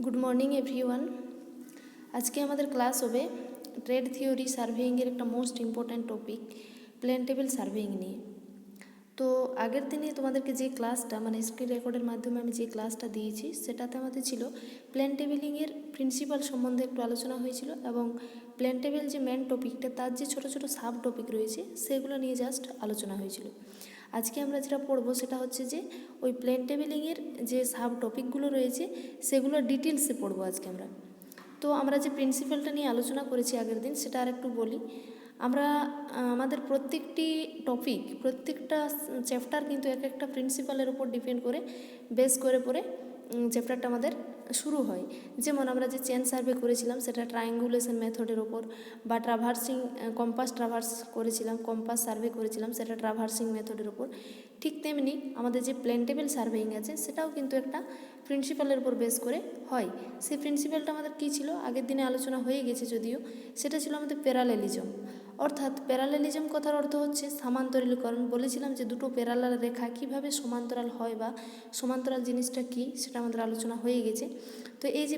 Good morning everyone. আজকে আমাদের class হবে ট্রেড থিওরি সার্ভেইংয়ের একটা most important topic plane table surveying নিয়ে। তো আগের দিনে তোমাদেরকে যে ক্লাসটা মানে স্ক্রিন রেকর্ডের মাধ্যমে আমি যে ক্লাসটা দিয়েছি সেটাতে আমাদের ছিল প্লেন টেবিলিংয়ের প্রিন্সিপাল সম্বন্ধে একটু আলোচনা হয়েছিল এবং প্লেন টেবিল যে মেন টপিকটা তার যে ছোটো ছোটো সাব টপিক রয়েছে সেগুলো নিয়ে জাস্ট আলোচনা হয়েছিল। আজকে আমরা যেটা পড়বো সেটা হচ্ছে যে ওই প্লেন টেবিলিংয়ের যে সাব টপিকগুলো রয়েছে সেগুলো ডিটেলসে পড়বো আজকে আমরা। তো আমরা যে প্রিন্সিপালটা নিয়ে আলোচনা করেছি আগের দিন সেটা আর একটু বলি। আমরা আমাদের প্রত্যেকটি টপিক প্রত্যেকটা চ্যাপ্টার কিন্তু এক একটা প্রিন্সিপালের উপর ডিপেন্ড করে বেস করে পরে চ্যাপ্টারটা আমাদের শুরু হয়। যেমন আমরা যে চেন সার্ভে করেছিলাম সেটা ট্রায়াঙ্গুলেশন মেথডের ওপর, বা ট্রাভার্সিং কম্পাস ট্রাভার্স করেছিলাম, কম্পাস সার্ভে করেছিলাম সেটা ট্রাভার্সিং মেথডের ওপর। ঠিক তেমনি আমাদের যে প্লেন টেবিল সার্ভেইং আছে সেটাও কিন্তু একটা প্রিন্সিপালের উপর বেস করে হয়। সেই প্রিন্সিপালটা আমাদের কী ছিল আগের দিনে আলোচনা হয়ে গেছে যদিও, সেটা ছিল আমাদের প্যারালেলিজম। অর্থাৎ প্যারালেলিজম কথার অর্থ হচ্ছে সমান্তরালীকরণ। বলেছিলাম যে দুটো প্যারালাল রেখা কীভাবে সমান্তরাল হয় বা সমান্তরাল জিনিসটা কী সেটা আমাদের আলোচনা হয়ে গেছে। তো এই যে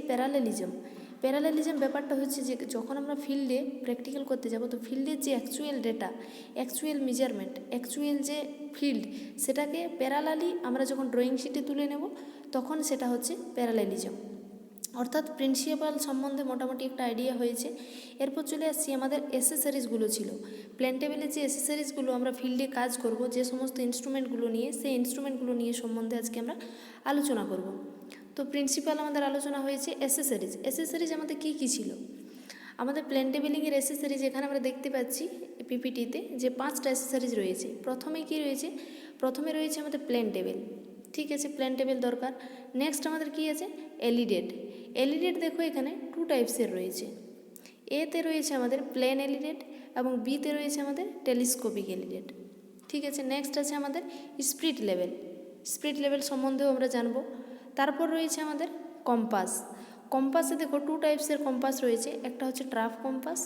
প্যারালেলিজম ব্যাপারটা হচ্ছে যে যখন আমরা ফিল্ডে প্র্যাকটিক্যাল করতে যাব তো ফিল্ডের যে actual data, actual measurement, actual যে ফিল্ড সেটাকে প্যারালালি আমরা যখন ড্রয়িং শিটে তুলে নেব তখন সেটা হচ্ছে প্যারালেলিজম। অর্থাৎ প্রিন্সিপাল সম্বন্ধে মোটামুটি একটা আইডিয়া হয়েছে। এরপর চলে আসছি আমাদের এসেসারিজগুলো ছিল। প্লেন টেবিলের যে এসেসারিজগুলো আমরা ফিল্ডে কাজ করব যে সমস্ত ইনস্ট্রুমেন্টগুলো নিয়ে, সেই ইনস্ট্রুমেন্টগুলো নিয়ে সম্বন্ধে আজকে আমরা আলোচনা করব। তো প্রিন্সিপাল আমাদের আলোচনা হয়েছে এসেসারিজ আমাদের কী কী ছিল। আমাদের প্লেন টেবিলিংয়ের এসেসারিজ এখানে আমরা দেখতে পাচ্ছি পিপিটিতে যে 5টা এসেসারিজ রয়েছে। প্রথমে কি রয়েছে? প্রথমে রয়েছে আমাদের প্লেন টেবিল। ঠিক আছে, প্লেন টেবিল দরকার। নেক্সট আমাদের কি আছে? এলিডেড। এলিডেড দেখো এখানে 2 টাইপসের রয়েছে। এতে রয়েছে আমাদের প্লেন এলিডেড এবং বিতে রয়েছে আমাদের টেলিস্কোপিক এলিডেড। ঠিক আছে, নেক্সট আছে আমাদের স্পিরিট লেভেল সম্বন্ধেও আমরা জানব। তারপর রয়েছে আমাদের কম্পাস। কম্পাসে দেখো 2 টাইপসের কম্পাস রয়েছে, একটা হচ্ছে ট্রাফ কম্পাস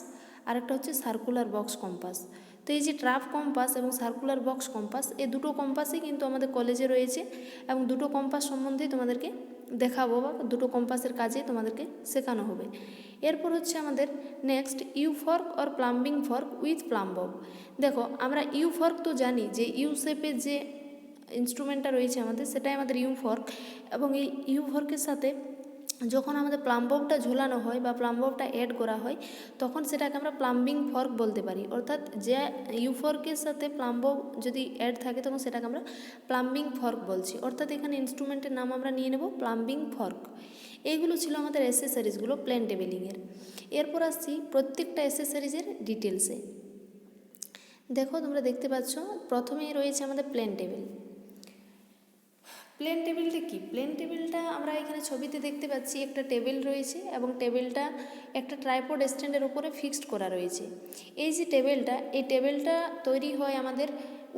আর একটা হচ্ছে সার্কুলার বক্স কম্পাস। তো এই যে ট্রাফ কম্পাস এবং সার্কুলার বক্স কম্পাস এই দুটো কম্পাসই কিন্তু আমাদের কলেজে রয়েছে এবং দুটো কম্পাস সম্বন্ধেই তোমাদেরকে দেখাবো বা দুটো কম্পাসের কাজে তোমাদেরকে শেখানো হবে। এরপর হচ্ছে আমাদের next U fork or plumbing fork with plumb bob. দেখো আমরা ইউ ফর্ক তো জানি যে ইউ শেপের যে ইনস্ট্রুমেন্টটা রয়েছে আমাদের সেটাই আমাদের ইউ ফর্ক, এবং এই ইউ ফর্কের সাথে যখন আমাদের প্লাম্ববটা ঝোলানো হয় বা প্লাম্ববটা অ্যাড করা হয় তখন সেটাকে আমরা প্লাম্বিং ফর্ক বলতে পারি। অর্থাৎ যে ইউ ফর্কের সাথে প্লাম্বব যদি অ্যাড থাকে তখন সেটাকে আমরা প্লাম্বিং ফর্ক বলছি। অর্থাৎ এখানে ইনস্ট্রুমেন্টের নাম আমরা নিয়ে নেব প্লাম্বিং ফর্ক। এইগুলো ছিল আমাদের অ্যাসেসরিজগুলো প্লেন টেবিলিংয়ের। এরপর আসছি প্রত্যেকটা অ্যাসেসরিজের ডিটেলসে। দেখো তোমরা দেখতে পাচ্ছ প্রথমেই রয়েছে আমাদের প্লেন টেবিল। প্লেন টেবিলটা কি? প্লেন টেবিলটা আমরা এখানে ছবিতে দেখতে পাচ্ছি একটা টেবিল রয়েছে এবং টেবিলটা একটা ট্রাইপড স্ট্যান্ডের উপরে ফিক্সড করা রয়েছে। এই যে এই টেবিলটা তৈরি হয় আমাদের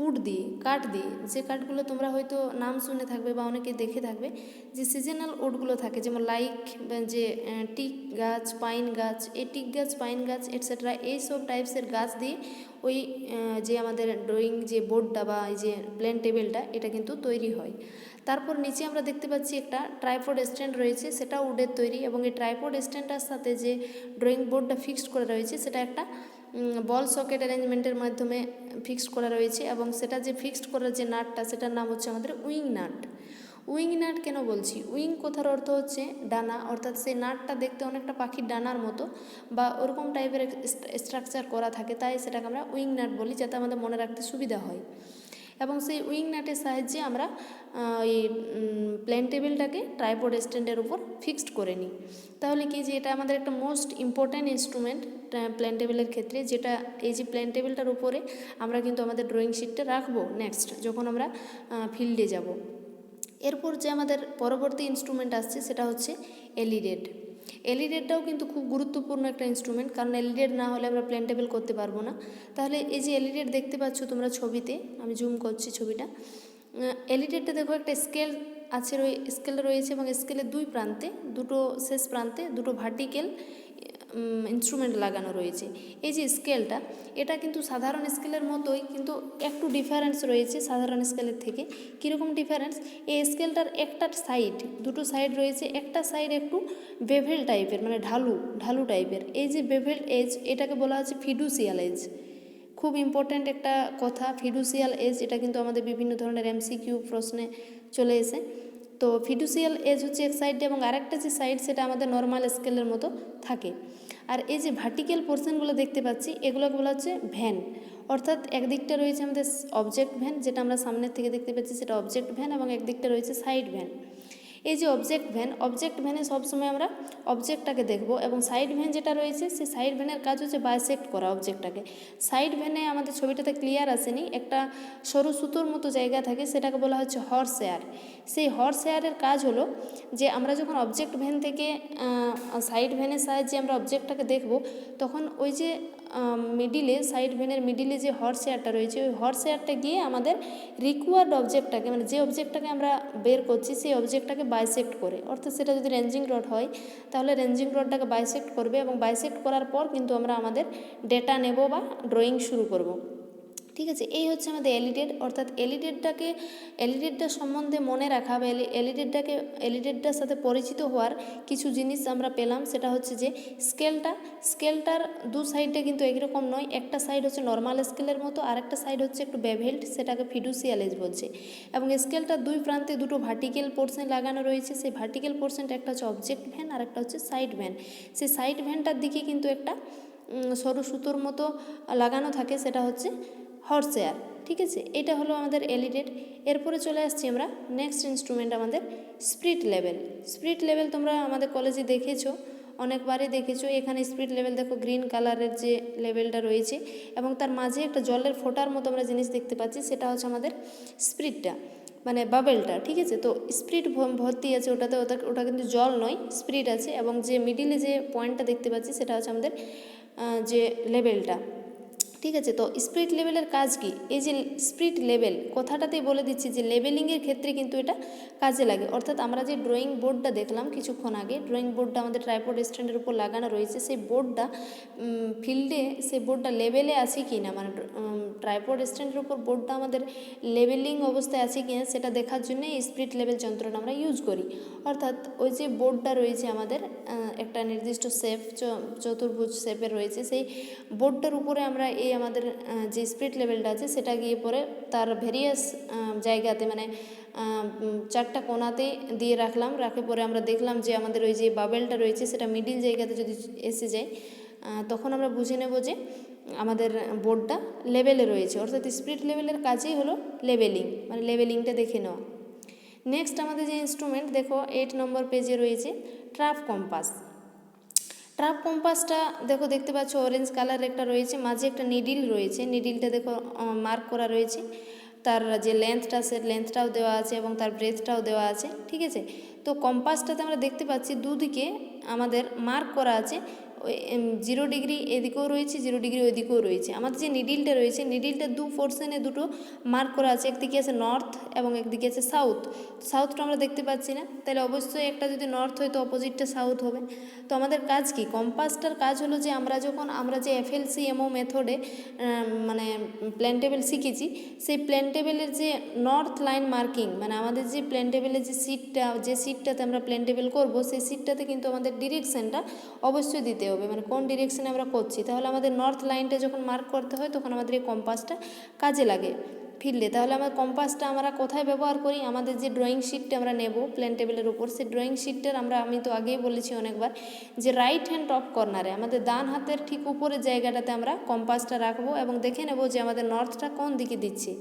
উড দিয়ে, কাঠ দিয়ে। যে কাঠগুলো তোমরা হয়তো নাম শুনে থাকবে বা অনেকে দেখে থাকবে, যে সিজনাল উডগুলো থাকে যেমন লাইক যে টিক গাছ, পাইন গাছ, এই টিক গাছ, পাইন গাছ এটসেট্রা এইসব টাইপসের গাছ দিয়ে ওই যে আমাদের ড্রয়িং যে বোর্ডটা বা এই যে প্লেন টেবিলটা এটা কিন্তু তৈরি হয়। তারপর নিচে আমরা দেখতে পাচ্ছি একটা ট্রাইপড স্ট্যান্ড রয়েছে, সেটা উডের তৈরি, এবং এই ট্রাইপড স্ট্যান্ডটার সাথে যে ড্রয়িং বোর্ডটা ফিক্সড করা রয়েছে সেটা একটা বল সকেট অ্যারেঞ্জমেন্টের মাধ্যমে ফিক্সড করা রয়েছে, এবং সেটা যে ফিক্সড করার যে নাটটা সেটার নাম হচ্ছে আমাদের উইং নাট। উইং নাট কেন বলছি? উইং কথার অর্থ হচ্ছে ডানা, অর্থাৎ সেই নাটটা দেখতে অনেকটা পাখির ডানার মতো বা ওরকম টাইপের স্ট্রাকচার করা থাকে, তাই সেটাকে আমরা উইং নাট বলি যাতে আমাদের মনে রাখতে সুবিধা হয়। এবং সেই উইং নাটের সাহায্যে আমরা এই প্লেন টেবিলটাকে ট্রাইপড স্ট্যান্ডের উপর ফিক্সড করে নিই। তাহলে কি যে এটা আমাদের একটা মোস্ট ইম্পর্ট্যান্ট ইনস্ট্রুমেন্ট প্লেন টেবিলের ক্ষেত্রে, যেটা এই যে প্লেন টেবিলটার উপরে আমরা কিন্তু আমাদের ড্রয়িং শিটটা রাখবো নেক্সট যখন আমরা ফিল্ডে যাব। এরপর যে আমাদের পরবর্তী ইনস্ট্রুমেন্ট আসছে সেটা হচ্ছে এলিডেড। এলিডেডটাও কিন্তু খুব গুরুত্বপূর্ণ একটা ইনস্ট্রুমেন্ট, কারণ এলিডেড না হলে আমরা প্লেন টেবিল করতে পারবো না। তাহলে এই যে এলিডেড দেখতে পাচ্ছ তোমরা ছবিতে, আমি জুম করছি ছবিটা। এলিডেডটা দেখো একটা স্কেল স্কেল রয়েছে এবং স্কেলের দুই প্রান্তে, দুটো শেষ প্রান্তে দুটো ভার্টিক্যাল ইনস্ট্রুমেন্ট লাগানো রয়েছে। এই যে স্কেলটা, এটা কিন্তু সাধারণ স্কেলের মতোই, কিন্তু একটু ডিফারেন্স রয়েছে সাধারণ স্কেলের থেকে। কীরকম ডিফারেন্স? এই স্কেলটার একটা সাইড, দুটো সাইড রয়েছে, একটা সাইড একটু বেভেল টাইপের, মানে ঢালু টাইপের। এই যে বেভেল এজ, এটাকে বলা হচ্ছে ফিডুসিয়াল এজ। খুব ইম্পর্ট্যান্ট একটা কথা, ফিডুসিয়াল এজ। এটা কিন্তু আমাদের বিভিন্ন ধরনের এমসিকিউ প্রশ্নে চলে এসে। তো ফিডুসিয়াল এজ হচ্ছে এক সাইড, এবং আরেকটা যে সাইড সেটা আমাদের নর্মাল স্কেলের মতো থাকে। আর এই যে ভার্টিক্যাল পোর্শনগুলো দেখতে পাচ্ছি, এগুলোকে বলা হচ্ছে ভ্যান। অর্থাৎ একদিকটা রয়েছে আমাদের অবজেক্ট ভ্যান, যেটা আমরা সামনের থেকে দেখতে পাচ্ছি সেটা অবজেক্ট ভ্যান, এবং একদিকটা রয়েছে সাইড ভ্যান। এই যে অবজেক্ট ভ্যানে সবসময় আমরা অবজেক্টটাকে দেখব, এবং সাইড ভ্যান যেটা রয়েছে সেই সাইড ভ্যানের কাজ হচ্ছে বাইসেক্ট করা অবজেক্টটাকে। সাইড ভ্যানে আমাদের ছবিটাতে ক্লিয়ার আসেনি, একটা সরু সুতোর মতো জায়গা থাকে, সেটাকে বলা হচ্ছে হর্স এয়ার। সেই হর্স এয়ারের কাজ হলো যে আমরা যখন অবজেক্ট ভ্যান থেকে সাইড ভ্যানের সাহায্যে আমরা অবজেক্টটাকে দেখব, তখন ওই যে মিডিলে, সাইড ভ্যানের মিডিলে যে হর্স এয়ারটা রয়েছে, ওই হর্স এয়ারটা গিয়ে আমাদের রিকোয়ার্ড অবজেক্টটাকে, মানে যে অবজেক্টটাকে আমরা বের করছি সেই অবজেক্টটাকে বাইসেক্ট করে। অর্থাৎ সেটা যদি রেঞ্জিং রড হয়, তাহলে রেঞ্জিং রডটাকে বাইসেক্ট করবে, এবং বাইসেক্ট করার পর কিন্তু আমরা আমাদের ডেটা নেব বা ড্রয়িং শুরু করব। ঠিক আছে, এই হচ্ছে আমাদের এলিডেড। অর্থাৎ এলিডেডটা সম্বন্ধে মনে রাখা বা এলিডেডটার সাথে পরিচিত হওয়ার কিছু জিনিস আমরা পেলাম। সেটা হচ্ছে যে স্কেলটার দু সাইডে কিন্তু একরকম নয়। একটা সাইড হচ্ছে নর্মাল স্কেলের মতো, আর একটা সাইড হচ্ছে একটু বেভেল্ড, সেটাকে ফিডুসিয়াল এজ বলছে। এবং স্কেলটার দুই প্রান্তে দুটো ভার্টিক্যাল পোর্শন লাগানো রয়েছে। সেই ভার্টিক্যাল পোর্শনটা একটা হচ্ছে অবজেক্ট ভ্যান, আর একটা হচ্ছে সাইড ভ্যান। সেই সাইড ভ্যানটার দিকে কিন্তু একটা সরু সুতোর মতো লাগানো থাকে, সেটা হচ্ছে হর্স এয়ার। ঠিক আছে, এটা হলো আমাদের এলিডেড। এরপরে চলে আসছি আমরা নেক্সট ইনস্ট্রুমেন্ট, আমাদের স্পিরিট লেভেল তোমরা আমাদের কলেজে দেখেছো, অনেকবারই দেখেছো। এখানে স্পিরিট লেভেল দেখো, গ্রিন কালারের যে লেভেলটা রয়েছে, এবং তার মাঝে একটা জলের ফোঁটার মতো আমরা জিনিস দেখতে পাচ্ছি, সেটা হচ্ছে আমাদের স্পিরিটটা, মানে বাবেলটা। ঠিক আছে, তো স্পিরিট ভর্তি আছে ওটাতে, ওটা কিন্তু জল নয়, স্পিরিট আছে। এবং যে মিডিলে যে পয়েন্টটা দেখতে পাচ্ছি সেটা হচ্ছে আমাদের যে লেভেলটা। ঠিক আছে, তো স্পিরিট লেভেলের কাজ কি? এই যে স্পিরিট লেভেল কথাটাতেই বলে দিচ্ছি যে লেভেলিংয়ের ক্ষেত্রে কিন্তু এটা কাজে লাগে। অর্থাৎ আমরা যে ড্রয়িং বোর্ডটা দেখলাম কিছুক্ষণ আগে, ড্রয়িং বোর্ডটা আমাদের ট্রাইপড স্ট্যান্ডের উপর লাগানো রয়েছে, সেই বোর্ডটা ফিল্ডে, সেই বোর্ডটা লেভেলে আছে কি না, মানে ট্রাইপড স্ট্যান্ডের উপর বোর্ডটা আমাদের লেভেলিং অবস্থায় আছে কি না সেটা দেখার জন্য এই স্পিরিট লেভেল যন্ত্রটা আমরা ইউজ করি। অর্থাৎ ওই যে বোর্ডটা রয়েছে আমাদের একটা নির্দিষ্ট শেপ, চতুর্ভুজ শেপের রয়েছে, সেই বোর্ডটার উপরে আমরা এই আমাদের যে স্পিরিট লেভেলটা আছে সেটা গিয়ে পরে তার ভেরিয়াস জায়গাতে, মানে চারটা কোণাতে দিয়ে রাখলাম। রাখে পরে আমরা দেখলাম যে আমাদের ওই যে বাবেলটা রয়েছে সেটা মিডিল জায়গাতে যদি এসে যায়, তখন আমরা বুঝে নেব যে আমাদের বোর্ডটা লেভেলে রয়েছে। অর্থাৎ স্পিরিট লেভেলের কাজই হলো লেভেলিং, মানে লেভেলিংটা দেখে নেওয়া। নেক্সট আমাদের যে ইনস্ট্রুমেন্ট দেখো 8 নম্বর পেজে রয়েছে ট্রাফ কম্পাসটা দেখো, দেখতে পাচ্ছ অরেঞ্জ কালার একটা রয়েছে, মাঝে একটা নিডিল রয়েছে, নিডিলটা দেখো মার্ক করা রয়েছে, তার যে লেন্থটা সে লেন্থটাও দেওয়া আছে এবং তার ব্রেথটাও দেওয়া আছে। ঠিক আছে, তো কম্পাসটাতে আমরা দেখতে পাচ্ছি দুদিকে আমাদের মার্ক করা আছে, 0 ডিগ্রি এদিকেও রয়েছে, 0 ডিগ্রি ওইদিকেও রয়েছে। আমাদের যে নিডিলটা রয়েছে, নিডিলটা দু পোর্শনে দুটো মার্ক করা আছে, একদিকে আছে নর্থ এবং একদিকে আছে সাউথটা আমরা দেখতে পাচ্ছি না, তাহলে অবশ্যই একটা যদি নর্থ হয় তো অপোজিটটা সাউথ হবে। তো আমাদের কাজ কি? কম্পাসটার কাজ হলো যে আমরা যে FLCMO মেথডে মানে প্ল্যান টেবিল শিখেছি, সেই প্ল্যান টেবিলের যে নর্থ লাইন মার্কিং, মানে আমাদের যে প্ল্যান টেবিলের যে সিটটাতে আমরা প্ল্যান টেবিল করবো, সেই সিটটাতে কিন্তু আমাদের ডিরেকশনটা অবশ্যই দিতে হবে, মানে কোন ডিরেকশনে আমরা করছি। তাহলে আমাদের নর্থ লাইনটা যখন মার্ক করতে হয় তখন আমাদের এই কম্পাসটা কাজে লাগে ফিল্ডে। তাহলে আমার কম্পাসটা আমরা কোথায় ব্যবহার করি? আমাদের যে ড্রয়িং শিটটা আমরা নেব প্ল্যান টেবিলের উপর, সেই ড্রয়িং শিটটার আমি তো আগেই বলেছি অনেকবার যে রাইট হ্যান্ড টপ কর্নারে, আমাদের ডান হাতের ঠিক উপরের জায়গাটাতে আমরা কম্পাসটা রাখবো এবং দেখে নেব যে আমাদের নর্থটা কোন দিকে দিচ্ছে।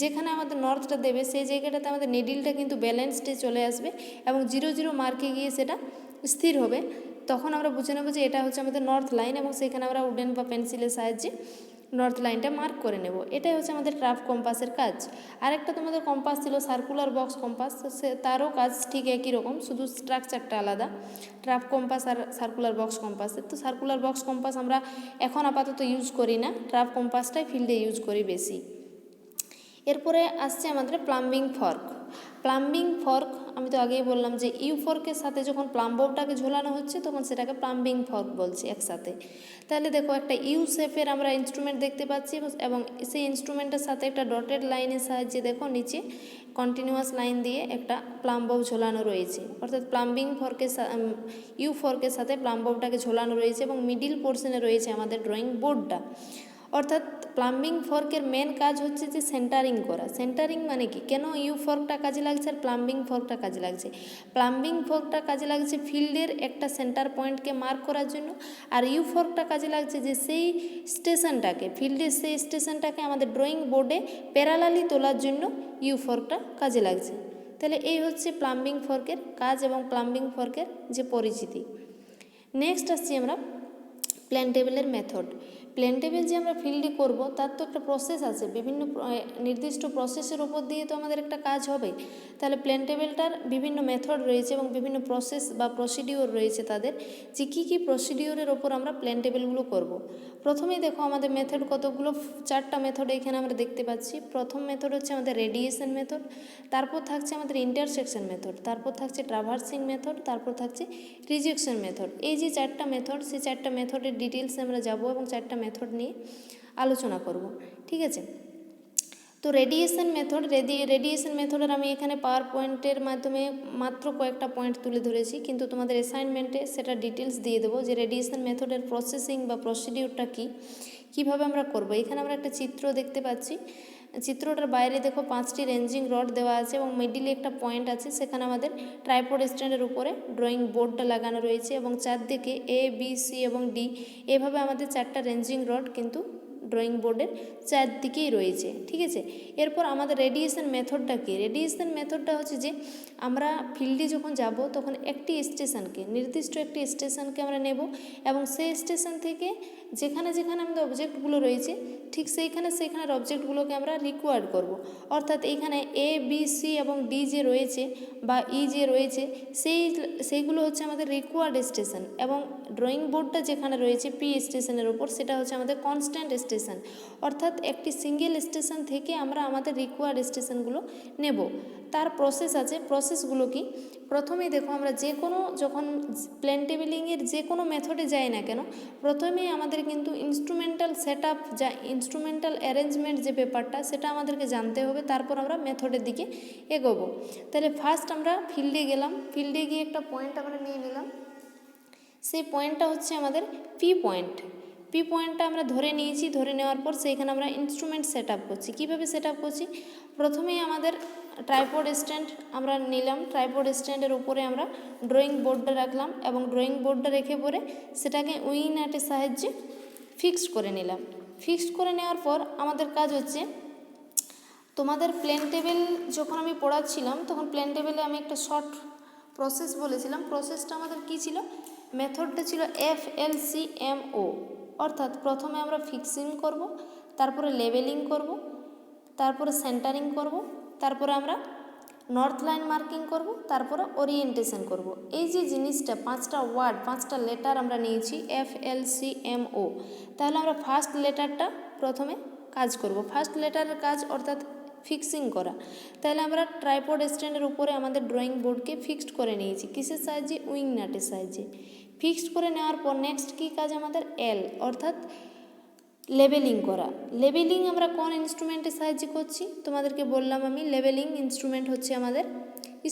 যেখানে আমাদের নর্থটা দেবে সেই জায়গাটাতে আমাদের নিডিলটা কিন্তু ব্যালেন্সডে চলে আসবে এবং 0 মার্কে গিয়ে সেটা স্থির হবে। তখন আমরা বুঝে নেব যে এটা হচ্ছে আমাদের নর্থ লাইন, এবং সেখানে আমরা উডেন বা পেন্সিলের সাহায্যে নর্থ লাইনটা মার্ক করে নেব। এটাই হচ্ছে আমাদের ট্রাফ কম্পাসের কাজ। আরেকটা তোমাদের কম্পাস ছিল সার্কুলার বক্স কম্পাস, তারও কাজ ঠিক একই রকম, শুধু স্ট্রাকচারটা আলাদা ট্রাফ কম্পাস আর সার্কুলার বক্স কম্পাসের। তো সার্কুলার বক্স কম্পাস আমরা এখন আপাতত ইউজ করি না, ট্রাফ কম্পাসটাই ফিল্ডে ইউজ করি বেশি। এরপরে আসছে আমাদের প্লাম্বিং ফর্ক আমি তো আগেই বললাম যে ইউ ফর্কের সাথে যখন প্লাম্বটাকে ঝোলানো হচ্ছে তখন সেটাকে প্লাম্বিং ফর্ক বলছি একসাথে। তাহলে দেখো একটা ইউ শেপের আমরা ইনস্ট্রুমেন্ট দেখতে পাচ্ছি এবং সেই ইনস্ট্রুমেন্টের সাথে একটা ডটেড লাইনের সাহায্যে দেখো নিচে কন্টিনিউয়াস লাইন দিয়ে একটা প্লাম্বব ঝোলানো রয়েছে, অর্থাৎ প্লাম্বিং ফর্কের ইউ ফর্কের সাথে প্লাম্ববটাকে ঝোলানো রয়েছে এবং মিডিল পোর্শনে রয়েছে আমাদের ড্রয়িং বোর্ডটা। অর্থাৎ প্লাম্বিং ফর্কের মেন কাজ হচ্ছে যে সেন্টারিং করা। সেন্টারিং মানে কি, কেন ইউ ফর্কটা কাজে লাগছে আর প্লাম্বিং ফর্কটা কাজে লাগছে? প্লাম্বিং ফর্কটা কাজে লাগছে ফিল্ডের একটা সেন্টার পয়েন্টকে মার্ক করার জন্য, আর ইউ ফর্কটা কাজে লাগছে যে সেই স্টেশনটাকে, ফিল্ডের সেই স্টেশনটাকে আমাদের ড্রয়িং বোর্ডে প্যারালালি তোলার জন্য ইউ ফর্কটা কাজে লাগছে। তাহলে এই হচ্ছে প্লাম্বিং ফর্কের কাজ এবং প্লাম্বিং ফর্কের যে পরিচিতি। নেক্সট আসছি আমরা প্ল্যান টেবিলের মেথড। প্ল্যান টেবিল যে আমরা ফিল্ডে করব তার তো একটা প্রসেস আছে, বিভিন্ন নির্দিষ্ট প্রসেসের উপর দিয়ে তো আমাদের একটা কাজ হবে। তাহলে প্ল্যান টেবিলটার বিভিন্ন মেথড রয়েছে এবং বিভিন্ন প্রসেস বা প্রসিডিওর রয়েছে তাদের, যে কী কী প্রসিডিওরের ওপর আমরা প্ল্যান টেবিলগুলো করব। প্রথমেই দেখো আমাদের মেথড কতগুলো, 4টা মেথড এখানে আমরা দেখতে পাচ্ছি। প্রথম মেথড হচ্ছে আমাদের রেডিয়েশন মেথড, তারপর থাকছে আমাদের ইন্টারসেকশন মেথড, তারপর থাকছে ট্রাভার্সিং মেথড, তারপর থাকছে রিজেকশন মেথড। এই যে 4টা মেথড, সেই 4টা মেথডের ডিটেলসে আমরা যাব এবং 4টা মেথড নিয়ে আলোচনা করব, ঠিক আছে। তো রেডিয়েশন মেথডের আমি এখানে পাওয়ার পয়েন্টের মাধ্যমে মাত্র কয়েকটা পয়েন্ট তুলে ধরেছি, কিন্তু তোমাদের অ্যাসাইনমেন্টে সেটা ডিটেলস দিয়ে দেবো যে রেডিয়েশন মেথডের প্রসেসিং বা প্রসিডিউরটা কীভাবে আমরা করব। এখানে আমরা একটা চিত্র দেখতে পাচ্ছি, চিত্রটার বাইরে দেখো 5টি রেঞ্জিং রড দেওয়া আছে এবং মিডিলে একটা পয়েন্ট আছে, সেখানে আমাদের ট্রাইপড স্ট্যান্ডের উপরে ড্রয়িং বোর্ডটা লাগানো রয়েছে এবং চারদিকে এ বি সি এবং ডি এভাবে আমাদের 4টা রেঞ্জিং রড কিন্তু ড্রয়িং বোর্ডের চারদিকেই রয়েছে, ঠিক আছে। এরপর আমাদের রেডিয়েশন মেথডটা কী? রেডিয়েশন মেথডটা হচ্ছে যে আমরা ফিল্ডে যখন যাব তখন একটি স্টেশনকে, নির্দিষ্ট একটি স্টেশনকে আমরা নেব এবং সেই স্টেশন থেকে যেখানে যেখানে আমাদের অবজেক্টগুলো রয়েছে ঠিক সেইখানের অবজেক্টগুলোকে আমরা রিকোয়ার্ড করব। অর্থাৎ এইখানে এ বি সি এবং ডি যে রয়েছে বা ই যে রয়েছে সেইগুলো হচ্ছে আমাদের রিকোয়ার্ড স্টেশন, এবং ড্রয়িং বোর্ডটা যেখানে রয়েছে পি স্টেশনের ওপর সেটা হচ্ছে আমাদের কনস্ট্যান্ট স্টেশন। অর্থাৎ একটি সিঙ্গেল স্টেশন থেকে আমরা আমাদের রিকোয়ার্ড স্টেশনগুলো নেব। তার প্রসেস আছে, প্রসেসগুলো কি? প্রথমেই দেখো আমরা যখন প্ল্যান টেবিলিংয়ের যে কোনো মেথডে যাই না কেন, প্রথমেই আমাদের কিন্তু ইনস্ট্রুমেন্টাল সেট আপ যা ইনস্ট্রুমেন্টাল অ্যারেঞ্জমেন্ট যে ব্যাপারটা সেটা আমাদেরকে জানতে হবে, তারপর আমরা মেথডের দিকে এগোবো। তাহলে ফার্স্ট আমরা ফিল্ডে গেলাম, ফিল্ডে গিয়ে একটা পয়েন্ট আমরা নিয়ে নিলাম, সেই পয়েন্টটা হচ্ছে আমাদের পি পয়েন্টটা আমরা ধরে নিয়েছি। ধরে নেওয়ার পর সেইখানে আমরা ইনস্ট্রুমেন্ট সেট আপ করছি। কীভাবে সেট আপ করছি? প্রথমেই আমাদের ট্রাইপড স্ট্যান্ড আমরা নিলাম, ট্রাইপড স্ট্যান্ডের উপরে আমরা ড্রয়িং বোর্ডটা রাখলাম এবং ড্রয়িং বোর্ডটা রেখে পরে সেটাকে উইং নাটের সাহায্যে ফিক্সড করে নিলাম। ফিক্সড করে নেওয়ার পর আমাদের কাজ হচ্ছে, তোমাদের প্ল্যান টেবিল যখন আমি পড়াচ্ছিলাম তখন প্ল্যান টেবিলে আমি একটা শর্ট প্রসেস বলেছিলাম। প্রসেসটা আমাদের কী ছিল? মেথডটা ছিল FLCMO, অর্থাৎ প্রথমে আমরা ফিক্সিং করব, তারপরে লেবেলিং করব, তারপরে সেন্টারিং করব, তারপরে আমরা নর্থ লাইন মার্কিং করব, তারপরে ওরিয়েন্টেশন করব। এই যে জিনিসটা 5টা ওয়ার্ড 5টা লেটার আমরা নিয়েছি FLCMO, তাহলে আমরা ফার্স্ট লেটারটা প্রথমে কাজ করব। ফার্স্ট লেটারের কাজ অর্থাৎ ফিক্সিং করা। তাহলে আমরা ট্রাইপড স্ট্যান্ডের উপরে আমাদের ড্রয়িং বোর্ডকে ফিক্সড করে নিয়েছি, কিসের সাহায্যে? উইং নাটের সাহায্যে। ফিক্সড করে নেওয়ার পর নেক্সট কী কাজ আমাদের? অর্থাৎ লেবেলিং করা। লেবেলিং আমরা কোন ইনস্ট্রুমেন্টের সাহায্যে করছি? তোমাদেরকে বললাম আমি, লেবেলিং ইনস্ট্রুমেন্ট হচ্ছে আমাদের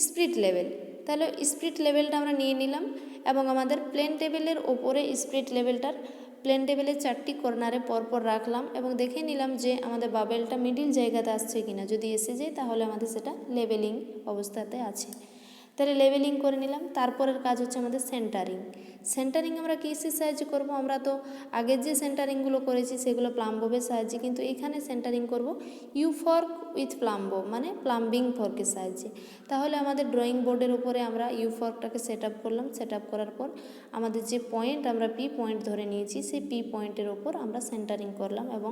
স্পিরিট লেভেল। তাহলে স্পিরিট লেভেলটা আমরা নিয়ে নিলাম এবং আমাদের প্লেন টেবিলের ওপরে স্পিরিট লেভেলটার প্লেন টেবিলের 4টি কর্নারে পরপর রাখলাম এবং দেখে নিলাম যে আমাদের বাবেলটা মিডিল জায়গাতে আসছে কিনা। যদি এসে যায় তাহলে আমাদের সেটা লেবেলিং অবস্থাতে আছে। তাহলে লেবেলিং করে নিলাম। তারপরের কাজ হচ্ছে আমাদের সেন্টারিং আমরা কিসের সাহায্যে করব? আমরা তো আগের যে সেন্টারিংগুলো করেছি সেগুলো প্লাম্ববের সাহায্যে, কিন্তু এখানে সেন্টারিং করব ইউ ফর্ক উইথ প্লাম্বো, মানে প্লাম্বিং ফর্কের সাহায্যে। তাহলে আমাদের ড্রয়িং বোর্ডের উপরে আমরা ইউ ফর্কটাকে সেট আপ করলাম। সেট আপ করার পর আমাদের যে পয়েন্ট আমরা পি পয়েন্ট ধরে নিয়েছি সেই পি পয়েন্টের ওপর আমরা সেন্টারিং করলাম এবং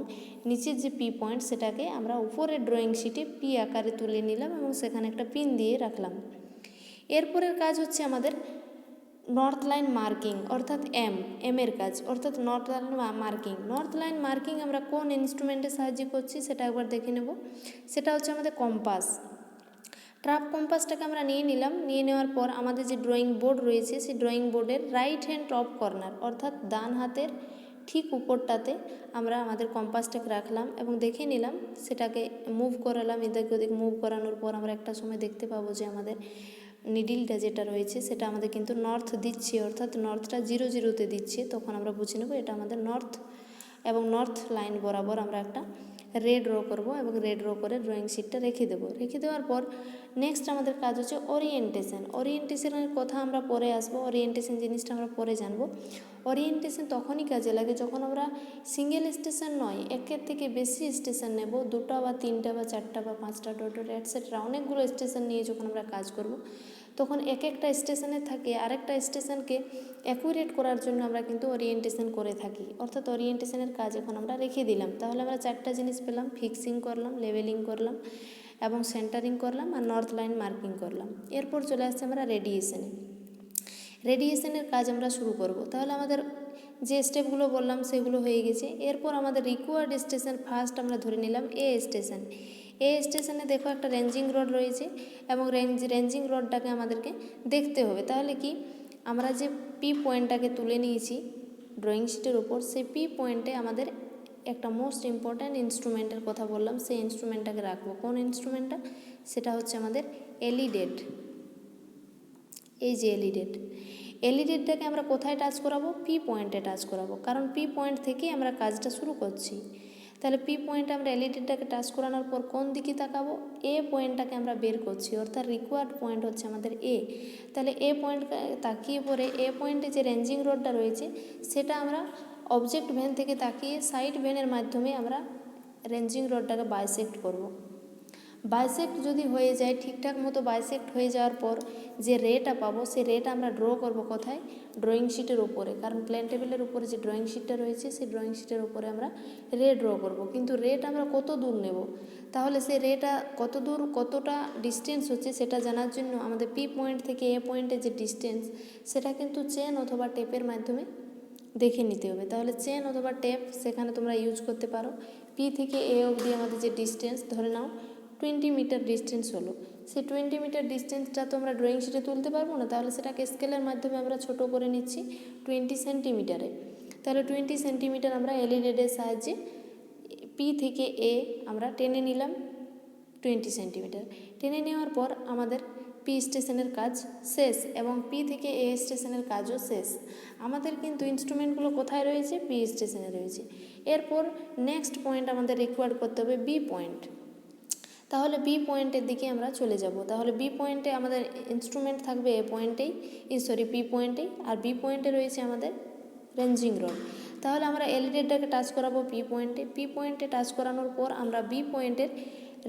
নিচের যে পি পয়েন্ট সেটাকে আমরা উপরের ড্রয়িং শিটে পি আকারে তুলে নিলাম এবং সেখানে একটা পিন দিয়ে রাখলাম। এরপরের কাজ হচ্ছে আমাদের নর্থ লাইন মার্কিং, অর্থাৎ এর কাজ, অর্থাৎ নর্থ লাইন মার্কিং আমরা কোন ইনস্ট্রুমেন্টের সাহায্যে করছি সেটা একবার দেখে নেব। সেটা হচ্ছে আমাদের কম্পাস। ট্রাফ কম্পাসটাকে আমরা নিয়ে নিলাম, নিয়ে নেওয়ার পর আমাদের যে ড্রয়িং বোর্ড রয়েছে সেই ড্রয়িং বোর্ডের রাইট হ্যান্ড টপ কর্নার অর্থাৎ ডান হাতের ঠিক উপরটাতে আমরা আমাদের কম্পাসটাকে রাখলাম এবং দেখে নিলাম, সেটাকে মুভ করালাম। এদিক ওদিক মুভ করানোর পর আমরা একটা সময় দেখতে পাবো যে আমাদের নিডিলটা যেটা রয়েছে সেটা আমাদের কিন্তু নর্থ দিচ্ছে, অর্থাৎ নর্থটা 0 0-তে দিচ্ছে। তখন আমরা বুঝে নেব এটা আমাদের নর্থ, এবং নর্থ লাইন বরাবর আমরা একটা রেড ড্র করব এবং রেড ড্র করে ড্রয়িং শিটটা রেখে দেবো। রেখে দেওয়ার পর নেক্সট আমাদের কাজ হচ্ছে ওরিয়েন্টেশন। ওরিয়েন্টেশনের কথা আমরা পরে আসবো, ওরিয়েন্টেশন জিনিসটা আমরা পরে জানবো। ওরিয়েন্টেশন তখনই কাজে লাগে যখন আমরা সিঙ্গেল স্টেশন নয়, একের থেকে বেশি স্টেশন নেব, 2টা বা 3টা বা 4টা বা 5টা ডট এটসেট্রা অনেকগুলো স্টেশন নিয়ে যখন আমরা কাজ করব, তখন এক একটা স্টেশনে থাকে আরেকটা স্টেশনকে অ্যাকুরেট করার জন্য আমরা কিন্তু ওরিয়েন্টেশন করে থাকি। অর্থাৎ ওরিয়েন্টেশনের কাজ এখন আমরা রেখে দিলাম। তাহলে আমরা 4টা জিনিস পেলাম, ফিক্সিং করলাম, লেভেলিং করলাম এবং সেন্টারিং করলাম আর নর্থ লাইন মার্কিং করলাম। এরপর চলে আসছে আমরা রেডিয়েশনে। রেডিয়েশনের কাজ আমরা শুরু করব। তাহলে আমাদের যে স্টেপগুলো বললাম সেগুলো হয়ে গেছে। এরপর আমাদের রিকোয়ার্ড স্টেশন ফার্স্ট আমরা ধরে নিলাম এ স্টেশন। এ স্টেশনে দেখো একটা রেঞ্জিং রড রয়েছে এবং রেঞ্জিং রডটাকে আমাদেরকে দেখতে হবে। তাহলে কি আমরা যে পি পয়েন্টটাকে তুলে নিয়েছি ড্রয়িং শিটের উপর, সেই পি পয়েন্টে আমাদের একটা মোস্ট ইম্পর্ট্যান্ট ইনস্ট্রুমেন্টের কথা বললাম, সেই ইনস্ট্রুমেন্টটাকে রাখবো। কোন ইনস্ট্রুমেন্টটা? সেটা হচ্ছে আমাদের এলিডেড। এই যে এলিডেড, এলিডেডটাকে আমরা কোথায় টাচ করাবো? পি পয়েন্টে টাচ করাবো, কারণ পি পয়েন্ট থেকেই আমরা কাজটা শুরু করছি। তাহলে পি পয়েন্টে আমরা এলিডেডটাকে টাচ করানোর পর কোন দিকে তাকাবো? এ পয়েন্টটাকে আমরা বের করছি, অর্থাৎ রিকোয়ার্ড পয়েন্ট হচ্ছে আমাদের এ। তাহলে এ পয়েন্ট তাকিয়ে পরে এ পয়েন্টে যে রেঞ্জিং রডটা রয়েছে সেটা আমরা অবজেক্ট ভ্যান থেকে তাকিয়ে সাইড ভ্যানের মাধ্যমে আমরা রেঞ্জিং রডটাকে বাইসেক্ট করব। বাইসেক্ট যদি হয়ে যায়, ঠিকঠাক মতো বাইসেক্ট হয়ে যাওয়ার পর যে রেটা পাবো সেই রেটা আমরা ড্র করব কোথায়? ড্রয়িং শিটের উপরে, কারণ প্ল্যান টেবিলের উপরে যে ড্রয়িং শিটটা রয়েছে সেই ড্রয়িং শিটের উপরে আমরা রে ড্র করব। কিন্তু রেট আমরা কত দূর নেব, তাহলে সেই রেটা কত দূর কতটা ডিস্টেন্স হচ্ছে সেটা জানার জন্য আমাদের পি পয়েন্ট থেকে এ পয়েন্টের যে ডিস্টেন্স সেটা কিন্তু চেন অথবা টেপের মাধ্যমে দেখে নিতে হবে। তাহলে চেন অথবা টেপ সেখানে তোমরা ইউজ করতে পারো। পি থেকে এ অবধি আমাদের যে ডিস্টেন্স ধরে নাও 20 মিটার ডিস্টেন্স হলো, সেই 20 মিটার ডিস্টেন্সটা তো আমরা ড্রয়িং শিটে তুলতে পারবো না, তাহলে সেটাকে স্কেলের মাধ্যমে আমরা ছোট করে নিচ্ছি 20 সেন্টিমিটারে। তাহলে 20 সেন্টিমিটার আমরা এলইডির সাহায্যে পি থেকে এ আমরা টেনে নিলাম 20 সেন্টিমিটার। টেনে নেওয়ার পর আমাদের পি স্টেশনের কাজ শেষ এবং পি থেকে এ স্টেশনের কাজও শেষ। আমাদের কিন্তু ইনস্ট্রুমেন্টগুলো কোথায় রয়েছে? পি স্টেশনে রয়েছে। এরপর নেক্সট পয়েন্ট আমাদের রিকোয়ার করতে হবে বি পয়েন্ট। তাহলে বি পয়েন্টের দিকে আমরা চলে যাব। তাহলে বি পয়েন্টে আমাদের ইনস্ট্রুমেন্ট থাকবে এ পয়েন্টেই, পি পয়েন্টেই, আর বি পয়েন্টে রয়েছে আমাদের রেঞ্জিং রড। তাহলে আমরা এলইডিটাকে টাচ করাবো পি পয়েন্টে। পি পয়েন্টে টাচ করানোর পর আমরা বি পয়েন্টের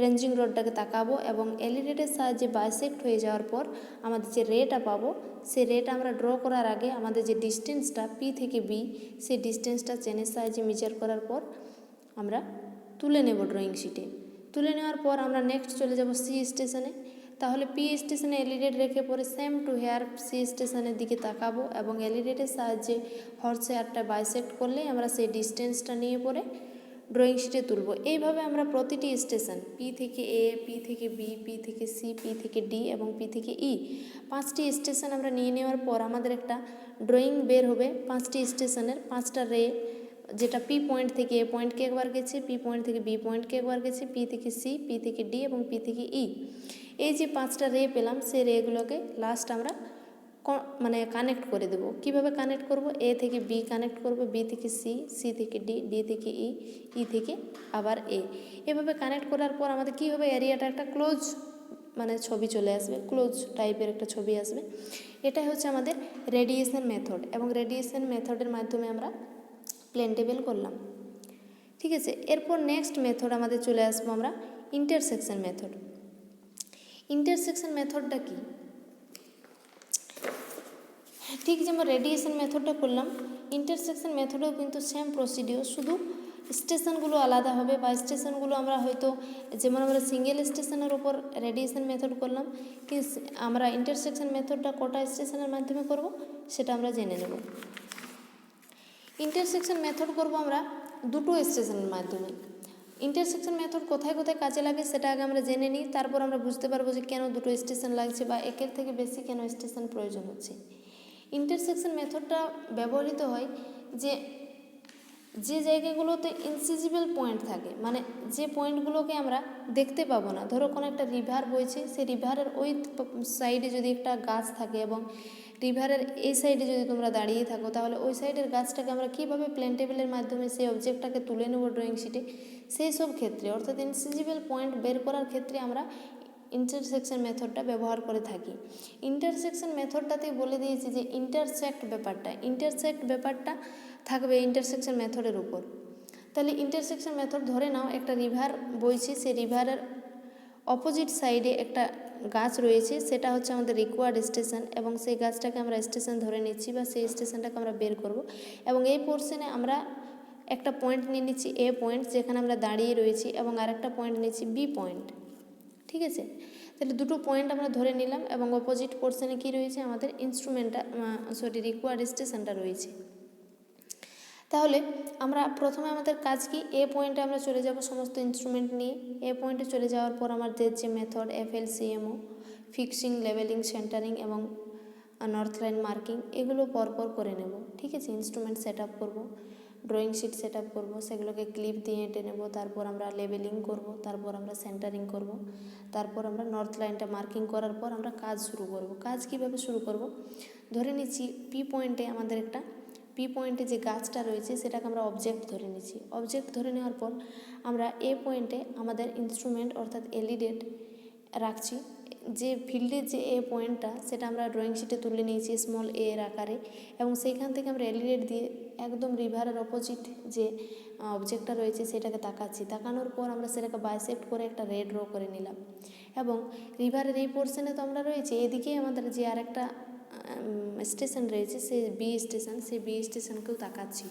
রেঞ্জিং রডটাকে তাকাবো এবং এলইডির সাহায্যে বাইসেক্ট হয়ে যাওয়ার পর আমাদের যে রেটা পাবো সেই রেটা আমরা ড্র করার আগে আমাদের যে ডিস্টেন্সটা পি থেকে বি সেই ডিস্টেন্সটা চেনের সাহায্যে মেজার করার পর আমরা তুলে নেব ড্রয়িং শিটে। তুলে নেওয়ার পর আমরা নেক্সট চলে যাব সি স্টেশনে। তাহলে পি স্টেশনে এলইডেড রেখে পরে সেম টু হেয়ার সি স্টেশনের দিকে তাকাবো এবং এলইডের সাহায্যে হর্স হেয়ারটা বাইসেক্ট করলে আমরা সেই ডিস্টেন্সটা নিয়ে পরে ড্রয়িং শিটে তুলব। এইভাবে আমরা প্রতিটি স্টেশন পি থেকে এ, পি থেকে বি, পি থেকে সি, পি থেকে ডি এবং পি থেকে ই 5টি স্টেশন আমরা নিয়ে নেওয়ার পর আমাদের একটা ড্রয়িং বের হবে 5টি স্টেশনের 5টা রে, যেটা পি পয়েন্ট থেকে এ পয়েন্টকে একবার গেছে, পি পয়েন্ট থেকে বি পয়েন্টকে একবার গেছে, পি থেকে সি, পি থেকে ডি এবং পি থেকে ই। এই যে 5টা রে পেলাম সেই রেগুলোকে লাস্ট আমরা মানে কানেক্ট করে দেবো। কিভাবে কানেক্ট করব? এ থেকে বি কানেক্ট করব, বি থেকে সি, সি থেকে ডি, ডি থেকে ই, ই থেকে আবার এ। এভাবে কানেক্ট করার পর আমাদের কী হবে? এরিয়াটা একটা ক্লোজ মানে ছবি চলে আসবে, ক্লোজ টাইপের একটা ছবি আসবে। এটাই হচ্ছে আমাদের রেডিয়েশন মেথড এবং রেডিয়েশন মেথডের মাধ্যমে আমরা প্লেন টেবিল করলাম। ঠিক আছে, এরপর নেক্সট মেথড আমাদের চলে আসবো আমরা ইন্টারসেকশন মেথড। ইন্টারসেকশন মেথডটা কি? ঠিক যেমন রেডিয়েশন মেথডটা করলাম, ইন্টারসেকশন মেথডেও কিন্তু সেম প্রসিডিওর, শুধু স্টেশনগুলো আলাদা হবে বা স্টেশনগুলো আমরা হয়তো যেমন আমরা সিঙ্গেল স্টেশনের উপর রেডিয়েশন মেথড করলাম, কিন্তু আমরা ইন্টারসেকশন মেথডটা কটা স্টেশনের মাধ্যমে করব সেটা আমরা জেনে নেব। ইন্টারসেকশন মেথড করব আমরা দুটো স্টেশনের মাধ্যমে। ইন্টারসেকশন মেথড কোথায় কোথায় কাজে লাগে সেটা আগে আমরা জেনে নিই, তারপর আমরা বুঝতে পারবো যে কেন দুটো স্টেশন লাগছে বা একের থেকে বেশি কেন স্টেশন প্রয়োজন হচ্ছে। ইন্টারসেকশন মেথডটা ব্যবহৃত হয় যে জায়গাগুলোতে ইনসিজিবল পয়েন্ট থাকে, মানে যে পয়েন্টগুলোকে আমরা দেখতে পাবো না। ধরো কোনো একটা রিভার বইছে, সেই রিভারের ওই সাইডে যদি একটা গাছ থাকে এবং রিভারের এই সাইডে যদি তোমরা দাঁড়িয়ে থাকো, তাহলে ওই সাইডের গাছটাকে আমরা কীভাবে প্ল্যান টেবিলের মাধ্যমে সেই অবজেক্টটাকে তুলে নেবো ড্রয়িং শিটে, সেই সব ক্ষেত্রে অর্থাৎ ইনসিজিবল পয়েন্ট বের করার ক্ষেত্রে আমরা ইন্টারসেকশন মেথডটা ব্যবহার করে থাকি। ইন্টারসেকশন মেথডটাতে বলে দিয়েছি যে ইন্টারসেক্ট ব্যাপারটা থাকবে ইন্টারসেকশন মেথডের উপর। তাহলে ইন্টারসেকশন মেথড ধরে নাও একটা রিভার বইছে, সেই রিভারের অপোজিট সাইডে একটা গাছ রয়েছে, সেটা হচ্ছে আমাদের রিকোয়ার্ড স্টেশন, এবং সেই গাছটাকে আমরা স্টেশন ধরে নিচ্ছি বা সেই স্টেশনটাকে আমরা বের করব। এবং এই পোর্শনে আমরা একটা পয়েন্ট নিয়ে নিচ্ছি এ পয়েন্ট, যেখানে আমরা দাঁড়িয়ে রয়েছি, এবং আরেকটা পয়েন্ট নিচ্ছি বি পয়েন্ট। ঠিক আছে, তাহলে দুটো পয়েন্ট আমরা ধরে নিলাম, এবং অপোজিট পোর্শনে কী রয়েছে, আমাদের রিকোয়ার্ড স্টেশনটা রয়েছে। তাহলে আমরা প্রথমে আমাদের কাজ কি, এ পয়েন্টে আমরা চলে যাব সমস্ত ইনস্ট্রুমেন্ট নিয়ে। এ পয়েন্টে চলে যাওয়ার পর আমাদের যে method FLCMO, fixing, leveling, centering এবং নর্থ লাইন মার্কিং, এগুলো পরপর করে নেব। ঠিক আছে, ইনস্ট্রুমেন্ট সেট আপ করবো, ড্রয়িং শিট সেট আপ করবো, সেগুলোকে ক্লিপ দিয়ে এঁটে নেব, তারপর আমরা লেবেলিং করব, তারপর আমরা সেন্টারিং করব, তারপর আমরা নর্থ লাইনটা মার্কিং করার পর আমরা কাজ শুরু করব। কাজ কিভাবে শুরু করব, ধরে নিচ্ছি পি পয়েন্টে যে গাছটা রয়েছে সেটাকে আমরা অবজেক্ট ধরে নিচ্ছি। অবজেক্ট ধরে নেওয়ার পর আমরা এ পয়েন্টে আমাদের ইনস্ট্রুমেন্ট অর্থাৎ এলিডেড রাখছি। যে ফিল্ডের যে এ পয়েন্টটা সেটা আমরা ড্রয়িং শিটে তুলে নিয়েছি স্মল এ এর আকারে, এবং সেইখান থেকে আমরা এলিডেড দিয়ে একদম রিভারের অপোজিট যে অবজেক্টটা রয়েছে সেটাকে তাকাচ্ছি। তাকানোর পর আমরা সেটাকে বাইসেক্ট করে একটা রে ড্র করে নিলাম, এবং রিভারের এই পোর্শনে তো আমরা রয়েছি, এদিকেই আমাদের যে আরেকটা স্টেশন রয়েছে সেই বি স্টেশনকেও তাকাচ্ছি।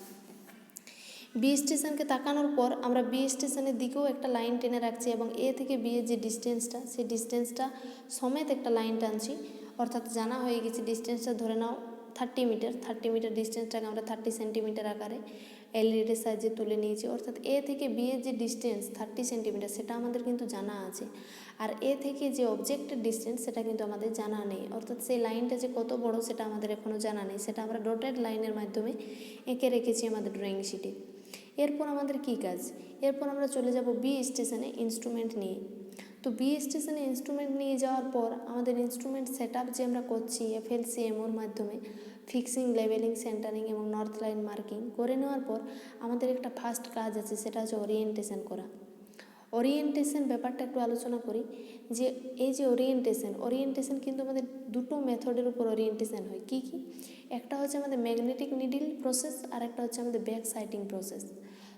বি স্টেশনকে তাকানোর পর আমরা বি স্টেশনের দিকেও একটা লাইন টেনে রাখছি, এবং এ থেকে বি এর যে ডিস্টেন্সটা সেই ডিস্টেন্সটা সমেত একটা লাইন টানছি। অর্থাৎ জানা হয়ে গেছে ডিস্টেন্সটা ধরে নাও 30 মিটার ডিস্টেন্সটাকে আমরা 30 সেন্টিমিটার আকারে এলইডির সাহায্যে তুলে নিয়েছি। অর্থাৎ এ থেকে বি এর যে ডিস্টেন্স 30 সেন্টিমিটার সেটা আমাদের কিন্তু জানা আছে, আর এ থেকে যে অবজেক্টের ডিস্টেন্স সেটা কিন্তু আমাদের জানা নেই। অর্থাৎ সেই লাইনটা যে কত বড় সেটা আমাদের এখনও জানা নেই, সেটা আমরা ডটেড লাইনের মাধ্যমে এঁকে রেখেছি আমাদের ড্রয়িং শিটে। এরপর আমাদের কী কাজ, এরপর আমরা চলে যাব বি স্টেশনে ইনস্ট্রুমেন্ট নিয়ে। তো বি স্টেশনে ইনস্ট্রুমেন্ট নিয়ে যাওয়ার পর আমাদের ইনস্ট্রুমেন্ট সেট আপ যে আমরা করছি FLCMOর মাধ্যমে, ফিক্সিং, লেভেলিং, সেন্টারিং এবং নর্থ লাইন মার্কিং করে নেওয়ার পর আমাদের একটা ফার্স্ট কাজ আছে, সেটা হচ্ছে ওরিয়েন্টেশন করা। ওরিয়েন্টেশন ব্যাপারটা একটু আলোচনা করি, যে এই যে ওরিয়েন্টেশন কিন্তু আমাদের দুটো মেথডের উপর ওরিয়েন্টেশন হয়। কী কী, একটা হচ্ছে আমাদের ম্যাগনেটিক নিডল প্রসেস, আর একটা হচ্ছে আমাদের ব্যাক সাইটিং প্রসেস।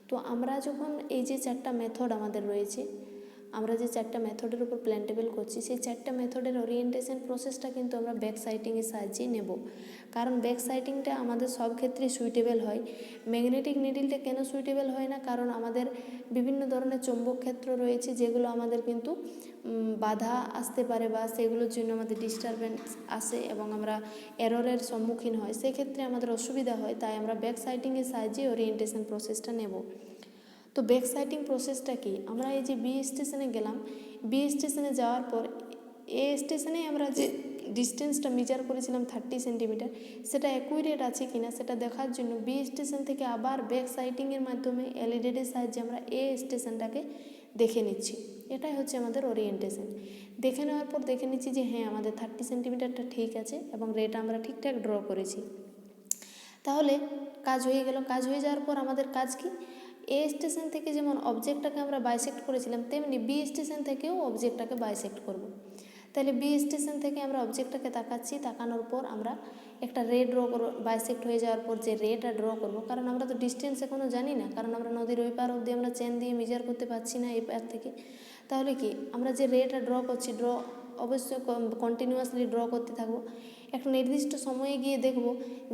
তো আমরা যখন এই যে চারটা মেথড আমাদের রয়েছে, আমরা যে চারটা মেথডের উপর প্ল্যান টেবিল করছি, সেই চারটা মেথডের ওরিয়েন্টেশন প্রসেসটা কিন্তু আমরা ব্যাক সাইটিংয়ের সাহায্যে নেব, কারণ ব্যাক সাইটিংটা আমাদের সব ক্ষেত্রে সুইটেবল হয়। ম্যাগনেটিক নিডলটা কেন সুইটেবল হয় না, কারণ আমাদের বিভিন্ন ধরনের চৌম্বক ক্ষেত্র রয়েছে যেগুলো আমাদের কিন্তু বাধা আসতে পারে বা সেগুলোর জন্য আমাদের ডিস্টারবেন্স আসে এবং আমরা এররের সম্মুখীন হয়, সেক্ষেত্রে আমাদের অসুবিধা হয়। তাই আমরা ব্যাক সাইটিংয়ের সাহায্যে ওরিয়েন্টেশন প্রসেসটা নেব। তো ব্যাক সাইটিং প্রসেসটা কি, আমরা এই যে বি স্টেশনে গেলাম, বি স্টেশনে যাওয়ার পর এ স্টেশনে আমরা যে ডিস্টেন্সটা মেজার করেছিলাম 30 সেন্টিমিটার, সেটা অ্যাকুরেট আছে কিনা সেটা দেখার জন্য বি স্টেশন থেকে আবার ব্যাক সাইটিংয়ের মাধ্যমে এলইডির সাহায্যে আমরা এ স্টেশনটাকে দেখে নিচ্ছি। এটাই হচ্ছে আমাদের ওরিয়েন্টেশন। দেখে নেওয়ার পর দেখে নিচ্ছি যে হ্যাঁ আমাদের 30 সেন্টিমিটারটা ঠিক আছে এবং রেটা আমরা ঠিকঠাক ড্র করেছি। তাহলে কাজ হয়ে গেল। কাজ হয়ে যাওয়ার পর আমাদের কাজ কি, এ স্টেশন থেকে যেমন অবজেক্টটাকে আমরা বাইসেক্ট করেছিলাম, তেমনি বি স্টেশন থেকেও অবজেক্টটাকে বাইসেক্ট করব। তাহলে বি স্টেশন থেকে আমরা অবজেক্টটাকে তাকাচ্ছি, তাকানোর পর আমরা একটা রে ড্র করব। বাইসেক্ট হয়ে যাওয়ার পর যে রেটা ড্র করব, কারণ আমরা তো ডিস্টেন্স এখনও জানি না, কারণ আমরা নদীর ওই পার অবধি আমরা চেন দিয়ে মেজার করতে পারছি না এই পার থেকে। তাহলে কি, আমরা যে রেটা ড্র করছি, অবশ্যই কন্টিনিউয়াসলি ড্র করতে থাকবো। একটা নির্দিষ্ট সময়ে গিয়ে দেখব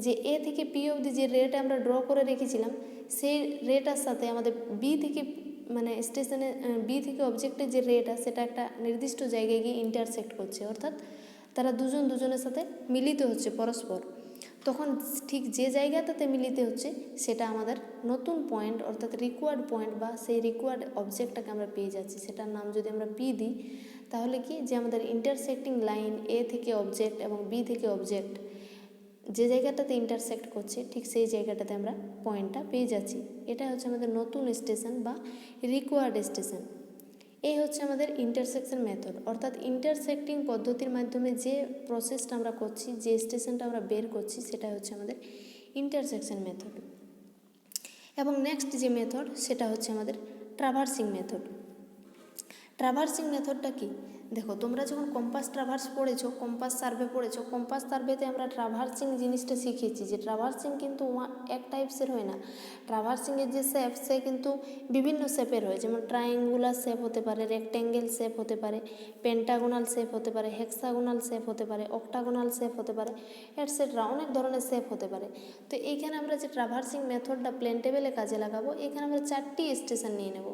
যে এ থেকে পি অবধি যে রেটা আমরা ড্র করে রেখেছিলাম, সেই রেটার সাথে আমাদের বি থেকে স্টেশনে বি থেকে অবজেক্টের যে রেটা সেটা একটা নির্দিষ্ট জায়গায় গিয়ে ইন্টারসেক্ট করছে, অর্থাৎ তারা দুজনের সাথে মিলিত হচ্ছে পরস্পর। তখন ঠিক যে জায়গাটাতে মিলিত হচ্ছে সেটা আমাদের নতুন পয়েন্ট অর্থাৎ রিকোয়ার্ড পয়েন্ট বা সেই রিকোয়ার্ড অবজেক্টটাকে আমরা পেয়ে যাচ্ছি। সেটার নাম যদি আমরা পি দিই তাহলে কি যে আমাদের ইন্টারসেক্টিং লাইন এ থেকে অবজেক্ট এবং বি থেকে অবজেক্ট যে জায়গাটাতে ইন্টারসেক্ট করছে ঠিক সেই জায়গাটাতে আমরা পয়েন্টটা পেয়ে যাচ্ছি। এটা হচ্ছে আমাদের নতুন স্টেশন বা রিকোয়ার্ড স্টেশন। এই হচ্ছে আমাদের ইন্টারসেকশন মেথড, অর্থাৎ ইন্টারসেক্টিং পদ্ধতির মাধ্যমে যে প্রসেসটা আমরা করছি, যে স্টেশনটা আমরা বের করছি সেটা হচ্ছে আমাদের ইন্টারসেকশন মেথড। এবং নেক্সট যে মেথড সেটা হচ্ছে আমাদের ট্রাভার্সিং মেথড। ট্রাভার্সিং মেথডটা কি? দেখো, তোমরা যখন কম্পাস ট্রাভার্স পড়েছো, কম্পাস সার্ভে পড়েছো, কম্পাস সার্ভেতে আমরা ট্রাভার্সিং জিনিসটা শিখেছি যে ট্রাভার্সিং কিন্তু এক টাইপসের হয় না। ট্রাভার্সিংয়ের যে শেপ সে কিন্তু বিভিন্ন শেপের হয়, যেমন ট্রায়াঙ্গুলার শেপ হতে পারে, রেক্ট্যাঙ্গেল শেপ হতে পারে, পেন্টাগোনাল শেপ হতে পারে, হেক্সাগোনাল শেপ হতে পারে, অক্টাগোনাল শেপ হতে পারে, এটসেট্রা অনেক ধরনের শেপ হতে পারে। তো এইখানে আমরা যে ট্রাভার্সিং মেথডটা প্লেন টেবিলে কাজে লাগাবো, এখানে আমরা 4টি স্টেশন নিয়ে নেব।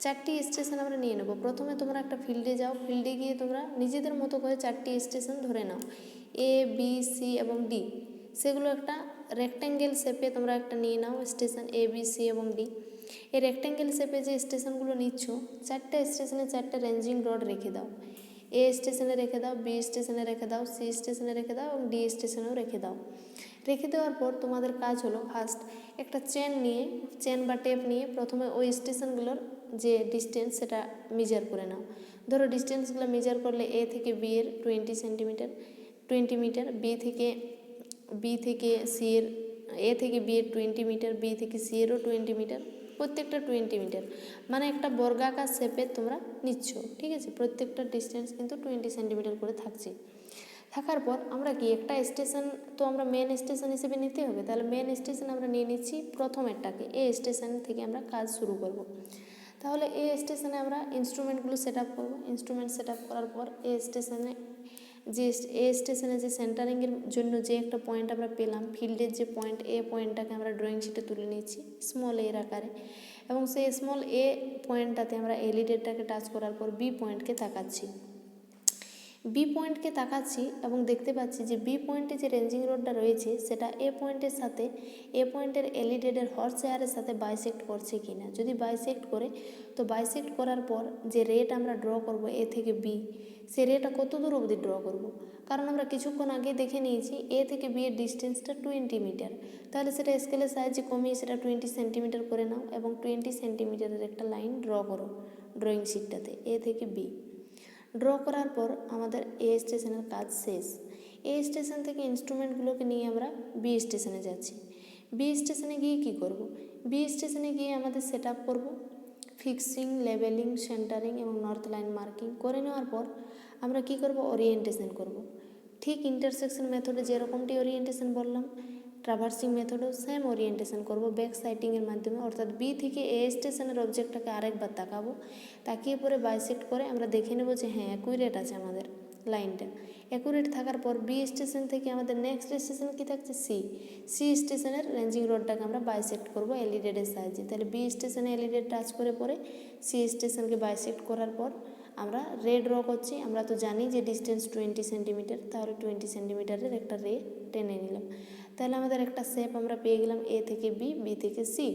4টি স্টেশন আমরা নিয়ে নেব। প্রথমে তোমরা একটা ফিল্ডে যাও, ফিল্ডে গিয়ে তোমরা নিজেদের মতো করে 4টি স্টেশন ধরে নাও, এ বি সি এবং ডি। সেগুলো একটা রেক্ট্যাঙ্গেল শেপে তোমরা একটা নিয়ে নাও স্টেশন এ বি সি এবং ডি। এই রেক্ট্যাঙ্গেল শেপে যে স্টেশনগুলো নিচ্ছ, 4টে স্টেশনে 4টে রেঞ্জিং রড রেখে দাও। এ স্টেশনে রেখে দাও, বি স্টেশনে রেখে দাও, সি স্টেশনে রেখে দাও এবং ডি স্টেশনেও রেখে দাও। রেখে দেওয়ার পর তোমাদের কাজ হলো ফার্স্ট একটা চেন বা টেপ নিয়ে প্রথমে ওই স্টেশনগুলোর যে ডিস্টেন্স সেটা মেজার করে নাও। ধরো ডিস্টেন্সগুলো মেজার করলে এ থেকে বি এর 20 মিটার, বি থেকে সি এর, এ থেকে বি এর 20 মিটার, বি থেকে সি এরও 20 মিটার, প্রত্যেকটা 20 মিটার, মানে একটা বর্গাকার শেপে তোমরা নিচ্ছ। ঠিক আছে, প্রত্যেকটা ডিস্টেন্স কিন্তু 20 সেন্টিমিটার করে থাকছে। থাকার পর আমরা কি একটা স্টেশন তো আমরা মেন স্টেশন হিসেবে নিতে হবে, তাহলে মেন স্টেশন আমরা নিয়ে নিচ্ছি প্রথমেরটাকে। এ স্টেশন থেকে আমরা কাজ শুরু করব। তাহলে এ স্টেশনে আমরা ইনস্ট্রুমেন্টগুলো সেট আপ করবো। ইনস্ট্রুমেন্ট সেট আপ করার পর এ স্টেশনে যে সেন্টারিংয়ের জন্য যে একটা পয়েন্ট আমরা পেলাম, ফিল্ডের যে পয়েন্ট, এ পয়েন্টটাকে আমরা ড্রয়িং শিটে তুলে নিচ্ছি স্মল এর আকারে, এবং সেই স্মল এ পয়েন্টটাতে আমরা এলিডেটটাকে টাচ করার পর বি পয়েন্টকে তাকাচ্ছি এবং দেখতে পাচ্ছি যে বি পয়েন্টে যে রেঞ্জিং রোডটা রয়েছে সেটা এ পয়েন্টের এলিডেটের হর্স এয়ারের সাথে বাইসেক্ট করছে কি না। যদি বাইসেক্ট করে, তো বাইসেক্ট করার পর যে রেট আমরা ড্র করব এ থেকে বি, সে রেটা কত দূর অবধি ড্র করব, কারণ আমরা কিছুক্ষণ আগে দেখে নিয়েছি এ থেকে বি এর ডিস্টেন্সটা 20 মিটার। তাহলে সেটা স্কেলের সাহায্যে কমিয়ে সেটা 20 সেন্টিমিটার করে নাও এবং 20 সেন্টিমিটারের একটা লাইন ড্র করো ড্রয়িং শিটটাতে এ থেকে বি। ড্র করার পর আমাদের এ স্টেশনের কাজ শেষ। এ স্টেশন থেকে ইনস্ট্রুমেন্টগুলোকে নিয়ে আমরা বি স্টেশনে যাচ্ছি। বি স্টেশনে গিয়ে কী করব? বি স্টেশনে গিয়ে আমাদের সেট আপ করবো ফিক্সিং, লেবেলিং, সেন্টারিং এবং নর্থ লাইন মার্কিং করে নেওয়ার পর আমরা কি করব? ওরিয়েন্টেশন করব। ঠিক ইন্টারসেকশন মেথডে যেরকমটি ওরিয়েন্টেশন বললাম, ট্রাভার্সিং মেথডেও সেম ওরিয়েন্টেশন করব ব্যাক সাইটিংয়ের মাধ্যমে, অর্থাৎ বি থেকে এ স্টেশনের অবজেক্টটাকে আরেকবার তাকাবো, তাকিয়ে পরে বাইসেক্ট করে আমরা দেখে নেব যে হ্যাঁ অ্যাকুরেট আছে আমাদের লাইনটা। অ্যাকুরেট থাকার পর বি স্টেশন থেকে আমাদের নেক্সট স্টেশন কী থাকছে? সি স্টেশনের রেঞ্জিং রোডটাকে আমরা বাইসেক্ট করবো এলিডেটের সাহায্যে। তাহলে বি স্টেশনে এলিডেট টাচ করে পরে সি স্টেশনকে বাইসেক্ট করার পর আমরা রে ড্র করছি। আমরা তো জানি যে ডিস্টেন্স 20 সেন্টিমিটার, তাহলে 20 সেন্টিমিটারের একটা রে টেনে নিলাম। তাহলে আমাদের একটা শেপ আমরা পেয়ে গেলাম এ থেকে বি, বি থেকে সি।